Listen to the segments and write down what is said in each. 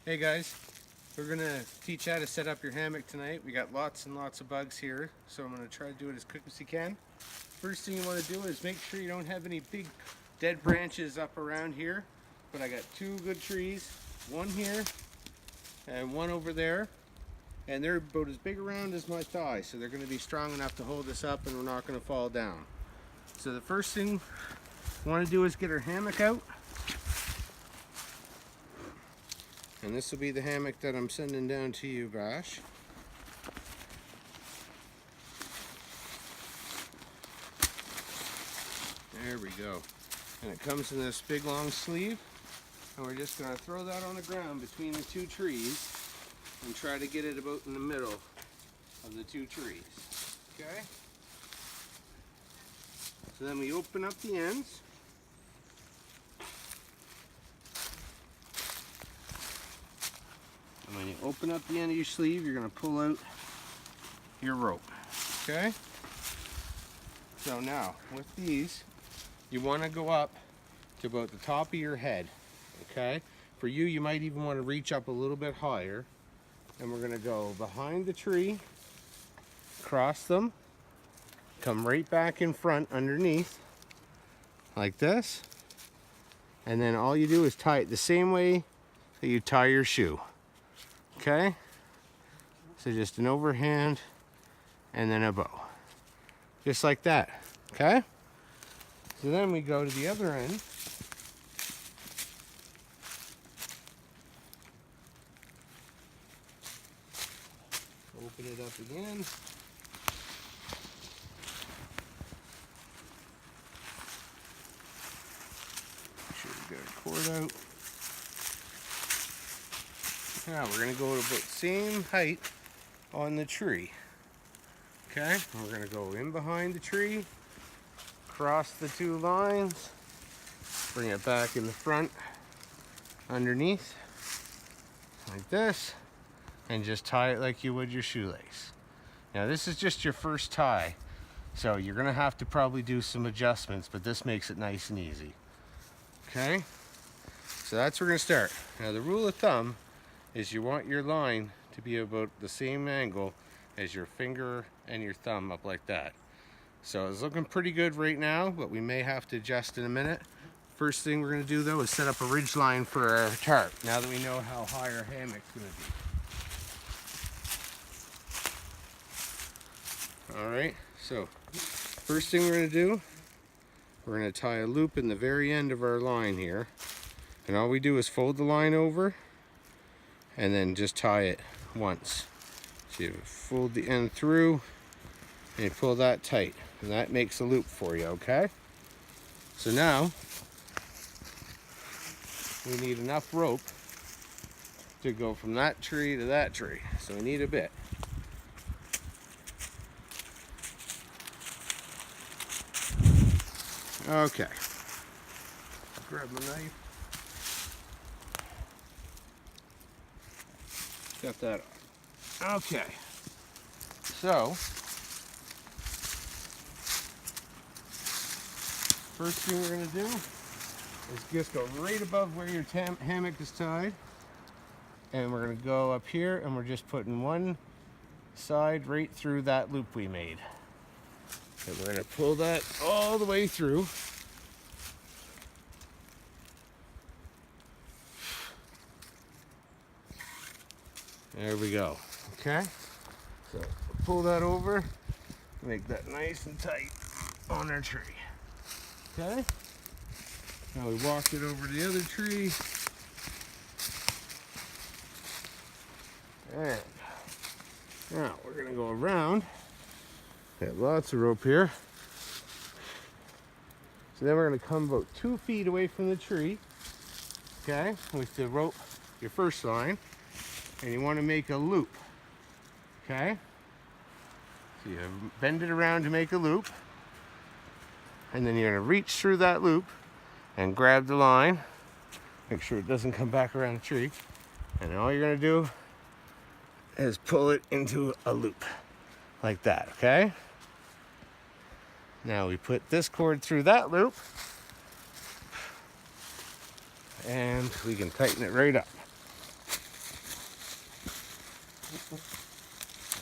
Hey guys, we're gonna teach how to set up your hammock tonight. We got lots and lots of bugs here, so I'm gonna try to do it as quick as you can. First thing you want to do is make sure you don't have any big dead branches up around here. But I got two good trees, one here and one over there, and they're about as big around as my thigh, so they're gonna be strong enough to hold us up and we're not gonna fall down. So the first thing we want to do is get our hammock out. And this will be the hammock that I'm sending down to you, Bash. There we go. And it comes in this big long sleeve. And we're just going to throw that on the ground between the two trees and try to get it about in the middle of the two trees. Okay? So then we open up the ends. And when you open up the end of your sleeve, you're going to pull out your rope. Okay? So now, with these, you want to go up to about the top of your head. Okay? For you, you might even want to reach up a little bit higher. And we're going to go behind the tree, cross them, come right back in front underneath, like this. And then all you do is tie it the same way that you tie your shoe. Okay, so just an overhand and then a bow, just like that. Okay, so then we go to the other end. Open it up again. Make sure we get our cord out. Now we're going to go to about the same height on the tree. Okay, and we're going to go in behind the tree, cross the two lines, bring it back in the front underneath, like this, and just tie it like you would your shoelace. Now this is just your first tie, so you're going to have to probably do some adjustments, but this makes it nice and easy. Okay, so that's where we're going to start. Now the rule of thumb is you want your line to be about the same angle as your finger and your thumb, up like that. So it's looking pretty good right now, but we may have to adjust in a minute. First thing we're going to do though is set up a ridge line for our tarp, now that we know how high our hammock's going to be. Alright, so first thing we're going to do, we're going to tie a loop in the very end of our line here. And all we do is fold the line over and then just tie it once. So you fold the end through and you pull that tight, and that makes a loop for you. Okay, so now we need enough rope to go from that tree to that tree, so we need a bit. Okay, grab my knife. Got that on. Okay, so first thing we're going to do is just go right above where your hammock is tied, and we're going to go up here and we're just putting one side right through that loop we made, and we're going to pull that all the way through. There we go. Okay, so pull that over, make that nice and tight on our tree. Okay, now we walk it over to the other tree, and now we're going to go around. Got lots of rope here. So then we're going to come about 2 feet away from the tree, okay, with the rope, your first line. And you want to make a loop, okay? So you bend it around to make a loop, and then you're going to reach through that loop and grab the line. Make sure it doesn't come back around the tree. And all you're going to do is pull it into a loop, like that, okay? Now we put this cord through that loop, and we can tighten it right up.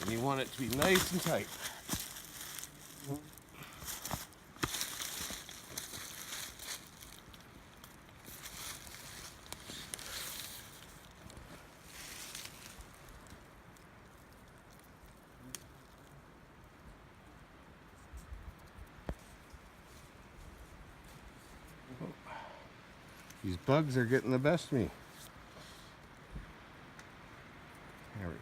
And you want it to be nice and tight. These bugs are getting the best of me. There we go.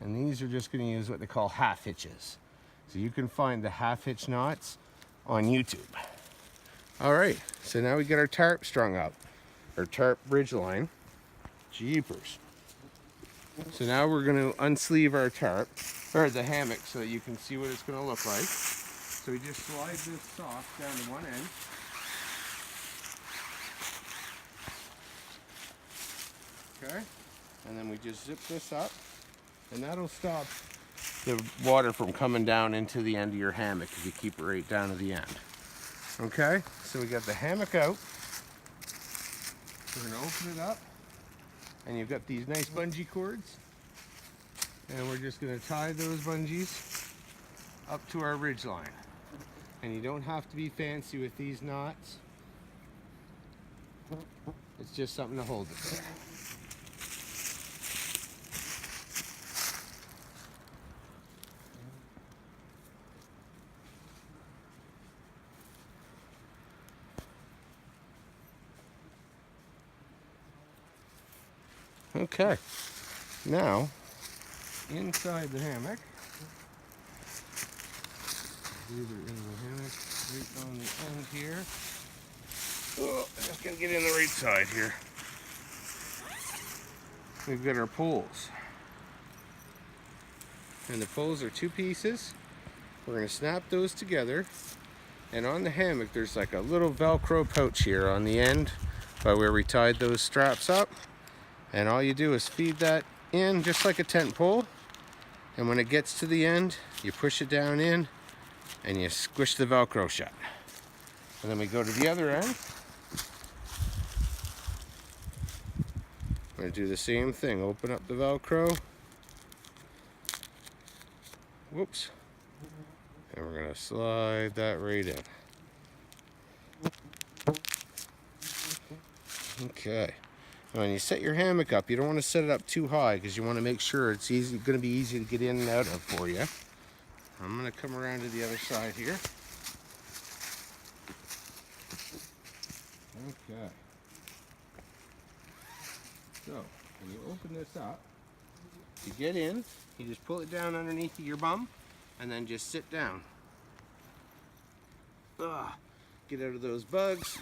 And these are just going to use what they call half hitches. So you can find the half hitch knots on YouTube. All right, so now we get our tarp strung up, our tarp bridge line. Jeepers. So now we're going to unsleeve our tarp, or the hammock, so that you can see what it's going to look like. So we just slide this off down to one end. Okay, and then we just zip this up. And that'll stop the water from coming down into the end of your hammock if you keep it right down to the end. Okay, so we got the hammock out. We're gonna open it up. And you've got these nice bungee cords. And we're just gonna tie those bungees up to our ridge line. And you don't have to be fancy with these knots. It's just something to hold it there. Okay, now inside the hammock, either in the hammock, right on the end here. Oh, I just gotta get in the right side here. We've got our poles, and the poles are two pieces. We're gonna snap those together, and on the hammock there's like a little Velcro pouch here on the end by where we tied those straps up. And all you do is feed that in just like a tent pole. And when it gets to the end, you push it down in and you squish the Velcro shut. And then we go to the other end. We're gonna do the same thing. Open up the Velcro. Whoops. And we're gonna slide that right in. Okay. When you set your hammock up, you don't want to set it up too high because you want to make sure it's going to be easy to get in and out of for you. I'm going to come around to the other side here. Okay. So, when you open this up, you get in, you just pull it down underneath your bum, and then just sit down. Get out of those bugs.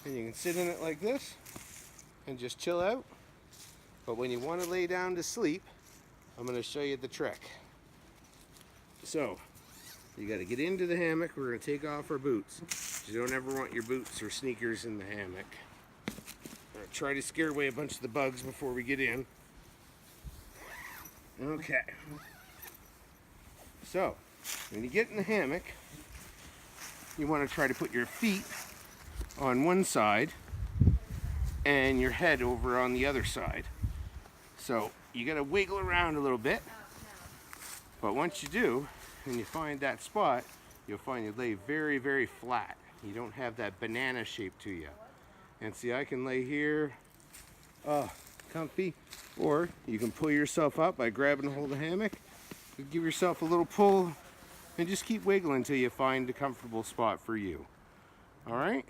And you can sit in it like this and just chill out. But when you want to lay down to sleep, I'm going to show you the trick. So, you got to get into the hammock. We're going to take off our boots. You don't ever want your boots or sneakers in the hammock. We're going to try to scare away a bunch of the bugs before we get in. Okay. So, when you get in the hammock, you want to try to put your feet on one side and your head over on the other side. So you gotta wiggle around a little bit, but once you do and you find that spot, you'll find you lay very, very flat. You don't have that banana shape to you. And see, I can lay here, comfy, or you can pull yourself up by grabbing hold of the hammock. You give yourself a little pull and just keep wiggling until you find a comfortable spot for you. All right?